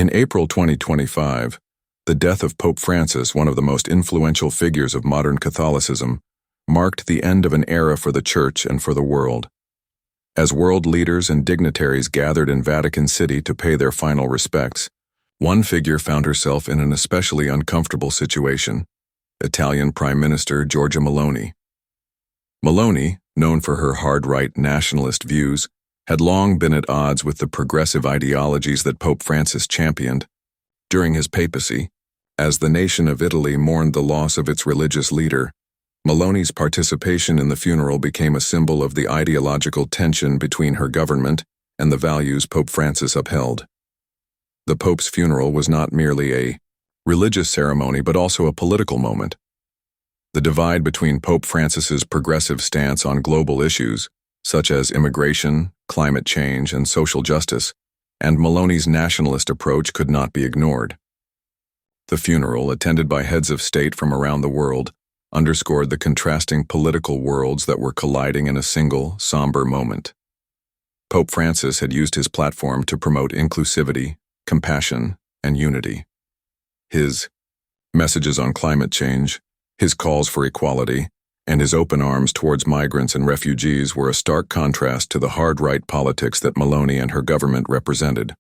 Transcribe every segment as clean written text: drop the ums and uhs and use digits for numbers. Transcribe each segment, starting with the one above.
In April 2025, the death of Pope Francis, one of the most influential figures of modern Catholicism, marked the end of an era for the Church and for the world. As world leaders and dignitaries gathered in Vatican City to pay their final respects, one figure found herself in an especially uncomfortable situation: Italian Prime Minister Giorgia Meloni. Meloni, known for her hard-right nationalist views, had long been at odds with the progressive ideologies that Pope Francis championed. During his papacy, as the nation of Italy mourned the loss of its religious leader, Meloni's participation in the funeral became a symbol of the ideological tension between her government and the values Pope Francis upheld. The Pope's funeral was not merely a religious ceremony but also a political moment. The divide between Pope Francis's progressive stance on global issues, such as immigration, climate change, and social justice, and Meloni's nationalist approach could not be ignored. The funeral, attended by heads of state from around the world, underscored the contrasting political worlds that were colliding in a single, somber moment. Pope Francis had used his platform to promote inclusivity, compassion, and unity. His messages on climate change, his calls for equality, and his open arms towards migrants and refugees were a stark contrast to the hard-right politics that Meloni and her government represented.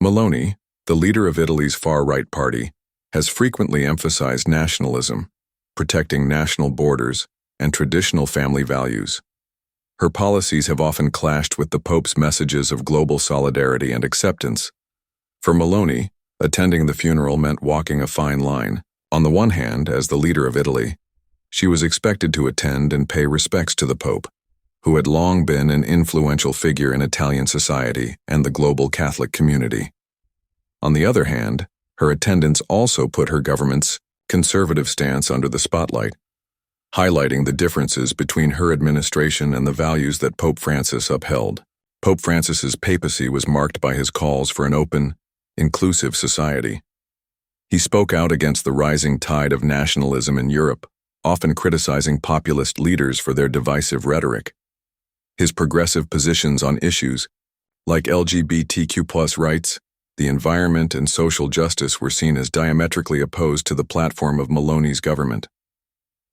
Meloni, the leader of Italy's far-right party, has frequently emphasized nationalism, protecting national borders, and traditional family values. Her policies have often clashed with the Pope's messages of global solidarity and acceptance. For Meloni, attending the funeral meant walking a fine line. On the one hand, as the leader of Italy, she was expected to attend and pay respects to the Pope, who had long been an influential figure in Italian society and the global Catholic community. On the other hand, her attendance also put her government's conservative stance under the spotlight, highlighting the differences between her administration and the values that Pope Francis upheld. Pope Francis's papacy was marked by his calls for an open, inclusive society. He spoke out against the rising tide of nationalism in Europe, often criticizing populist leaders for their divisive rhetoric. His progressive positions on issues like LGBTQ+ rights, the environment, and social justice were seen as diametrically opposed to the platform of Meloni's government.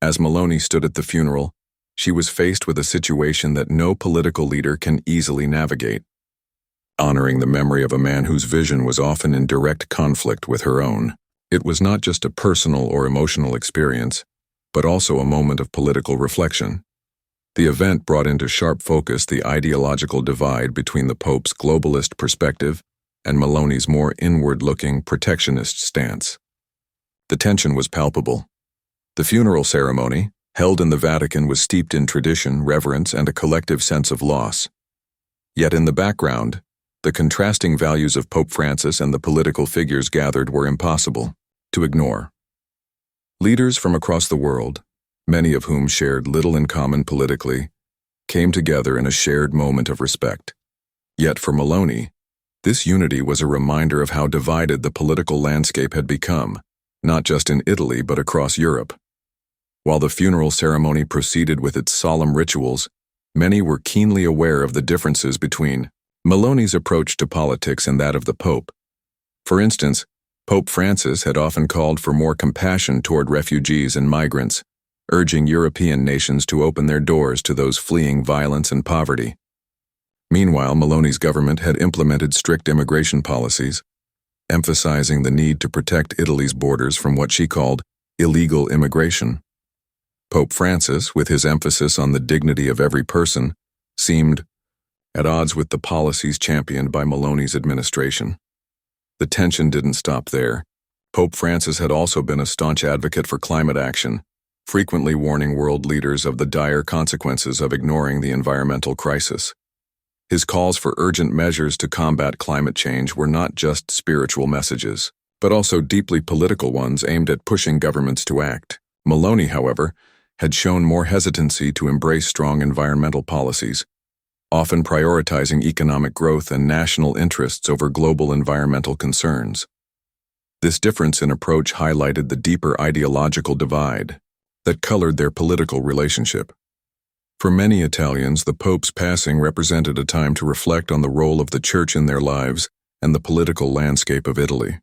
As Meloni stood at the funeral, she was faced with a situation that no political leader can easily navigate. Honoring the memory of a man whose vision was often in direct conflict with her own, it was not just a personal or emotional experience, but also a moment of political reflection. The event brought into sharp focus the ideological divide between the Pope's globalist perspective and Meloni's more inward-looking protectionist stance. The tension was palpable. The funeral ceremony, held in the Vatican, was steeped in tradition, reverence, and a collective sense of loss. Yet in the background, the contrasting values of Pope Francis and the political figures gathered were impossible to ignore. Leaders from across the world, many of whom shared little in common politically, came together in a shared moment of respect. Yet for Meloni, this unity was a reminder of how divided the political landscape had become, not just in Italy but across Europe. While the funeral ceremony proceeded with its solemn rituals, many were keenly aware of the differences between Meloni's approach to politics and that of the Pope. For instance, Pope Francis had often called for more compassion toward refugees and migrants, urging European nations to open their doors to those fleeing violence and poverty. Meanwhile, Meloni's government had implemented strict immigration policies, emphasizing the need to protect Italy's borders from what she called illegal immigration. Pope Francis, with his emphasis on the dignity of every person, seemed at odds with the policies championed by Meloni's administration. The tension didn't stop there. Pope Francis had also been a staunch advocate for climate action, frequently warning world leaders of the dire consequences of ignoring the environmental crisis. His calls for urgent measures to combat climate change were not just spiritual messages, but also deeply political ones aimed at pushing governments to act. Meloni, however, had shown more hesitancy to embrace strong environmental policies, often prioritizing economic growth and national interests over global environmental concerns. This difference in approach highlighted the deeper ideological divide that colored their political relationship. For many Italians, the Pope's passing represented a time to reflect on the role of the Church in their lives and the political landscape of Italy.